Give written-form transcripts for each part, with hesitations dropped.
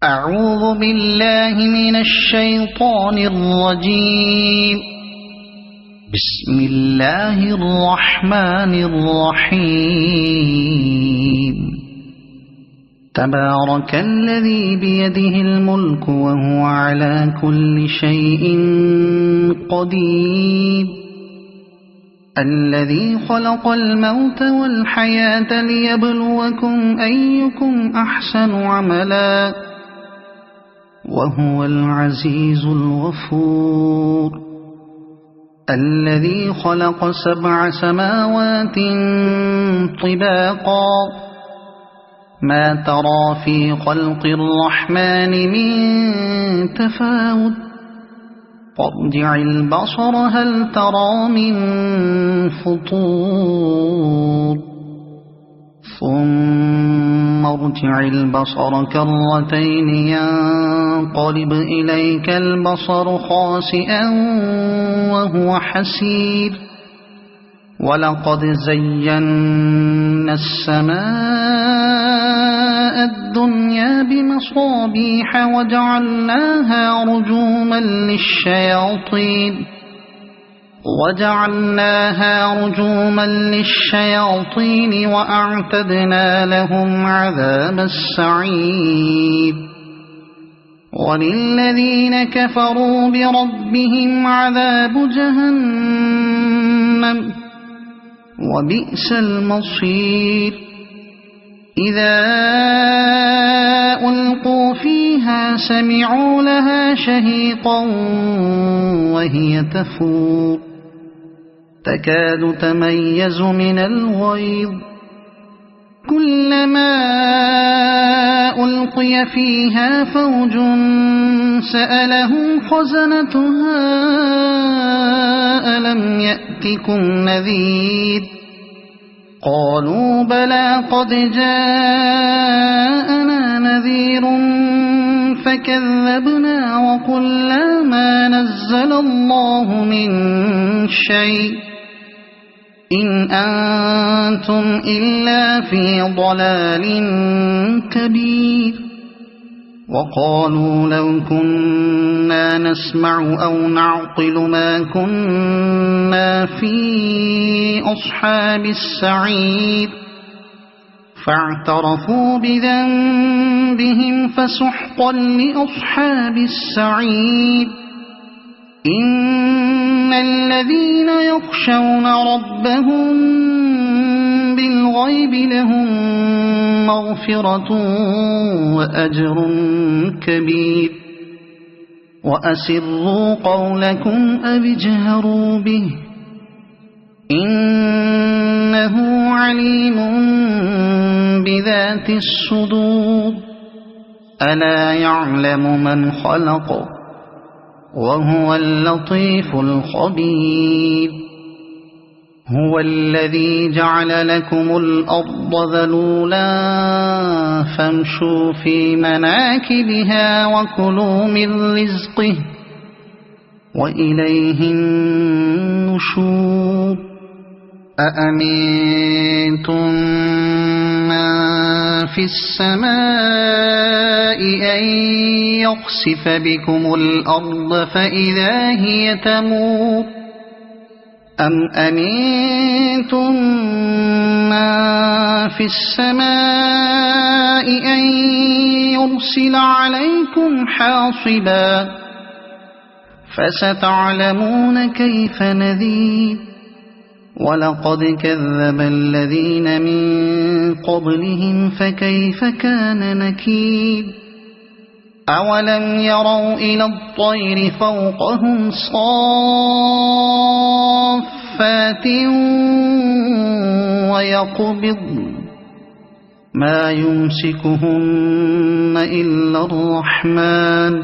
أعوذ بالله من الشيطان الرجيم. بسم الله الرحمن الرحيم. تبارك الذي بيده الملك وهو على كل شيء قدير. الذي خلق الموت والحياة ليبلوكم أيكم أحسن عملا وهو العزيز الغفور. الذي خلق 7 سماوات طباقا ما ترى في خلق الرحمن من تفاوت فارجع البصر هل ترى من فطور ثم ارجع البصر كرتين ينقلب إليك البصر خاسئا وهو حسير. ولقد زينا السماء الدنيا بمصابيح وجعلناها رجوما للشياطين وأعتدنا لهم عذاب السعير. وللذين كفروا بربهم عذاب جهنم وبئس المصير. إذا ألقوا فيها سمعوا لها شهيقا وهي تفور تكاد تميز من الغيظ. كلما ألقي فيها فوج سألهم خزنتها ألم يأتكم نذير قالوا بلى قد جاءنا نذير فكذبنا وقلنا ما نزل الله من شيء إن أنتم إلا في ضلال كبير. وقالوا لو كنا نسمع أو نعقل ما كنا في أصحاب السعير فاعترفوا بذنبهم فسحقا لأصحاب السعير. إن الذين يخشون ربهم بالغيب لهم مغفرة وأجر كبير. وأسروا قولكم أو اجهروا به إنه عليم بذات الصدور. ألا يعلم من خلق وهو اللطيف الخبير. هو الذي جعل لكم الأرض ذلولا فامشوا في مناكبها وكلوا من رزقه وإليه النشور. أأمنتم من في السماء أن يخسف بكم الأرض فإذا هي تمور أم أمنتم من في السماء أن يرسل عليكم حاصبا فستعلمون كيف نذير. ولقد كذب الذين من قبلهم فكيف كان نكير. أولم يروا إلى الطير فوقهم صافات ويقبضن ما يمسكهن إلا الرحمن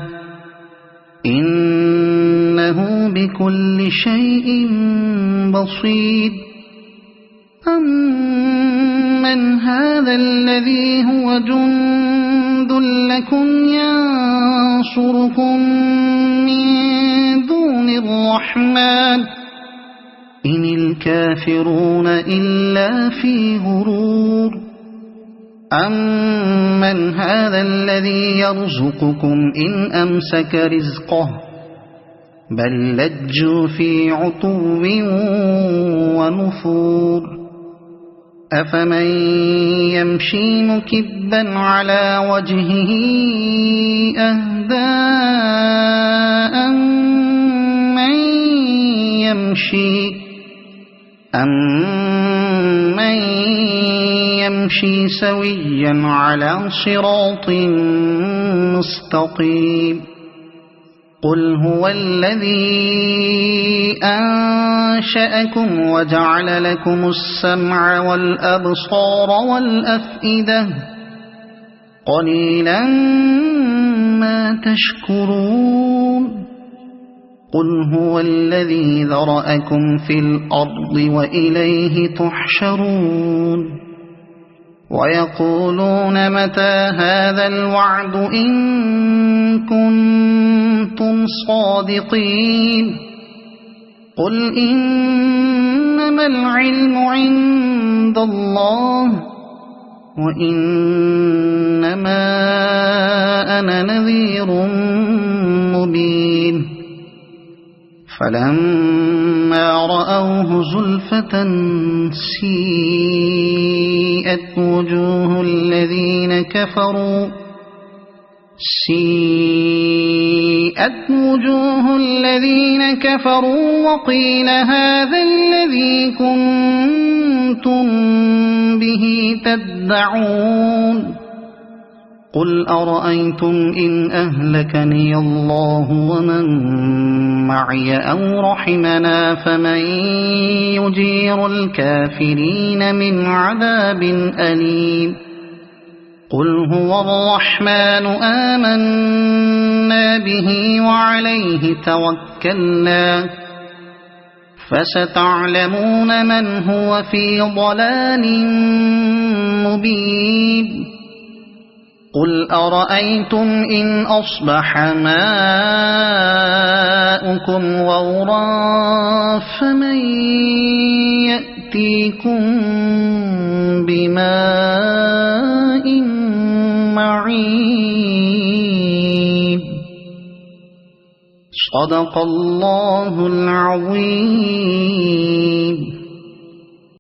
إنه بكل شيء بصير. أمن هذا الذي هو جند لكم ينصركم من دون الرحمن إن الكافرون إلا في غرور. أَمَّنْ هَذَا الَّذِي يَرْزُقُكُمْ إِنْ أَمْسَكَ رِزْقَهُ بَل لَّجُّوا فِي عُتُوٍّ وَنُفُورٍ أَفَمَن يَمْشِي مُكِبًّا عَلَى وَجْهِهِ أَهْدَىٰ أَمَّن يَمْشِي سَوِيًّا عَلَى صِرَاطٍ مُّسْتَقِيمٍ قُلْ هُوَ الَّذِي أَنشَأَكُمْ وَجَعَلَ لَكُمُ السَّمْعَ وَالْأَبْصَارَ وَالْأَفْئِدَةَ قَلِيلًا مَّا تَشْكُرُونَ قُلْ هُوَ الَّذِي ذَرَأَكُمْ فِي الْأَرْضِ وَإِلَيْهِ تُحْشَرُونَ وَيَقُولُونَ مَتَىٰ هَٰذَا الْوَعْدُ إِن كُنتُمْ صَادِقِينَ قُلْ إِنَّمَا الْعِلْمُ عِندَ اللَّهِ وَإِنَّمَا أَنَا نَذِيرٌ مُّبِينٌ فَلَمَّا رَأَوْهُ زُلْفَةً سِيئَتْ وُجُوهُ الَّذِينَ كَفَرُوا وَقِيلَ هَٰذَا الَّذِي كُنتُم بِهِ تَدَّعُونَ قُلْ أَرَأَيْتُمْ إِنْ أَهْلَكَنِيَ اللَّهُ وَمَن مَّعِيَ أَوْ رَحِمَنَا فَمَن يُجِيرُ الْكَافِرِينَ مِنْ عَذَابٍ أَلِيمٍ قُلْ هُوَ الرَّحْمَٰنُ آمَنَّا بِهِ وَعَلَيْهِ تَوَكَّلْنَا فَسَتَعْلَمُونَ مَنْ هُوَ فِي ضَلَالٍ مُّبِينٍ قُلْ أَرَأَيْتُمْ إِنْ أَصْبَحَ مَاؤُكُمْ غَوْرًا فَمَن يَأْتِيكُم بِمَاءٍ مَّعِينٍ صَدَقَ اللَّهُ الْعَظِيمُ.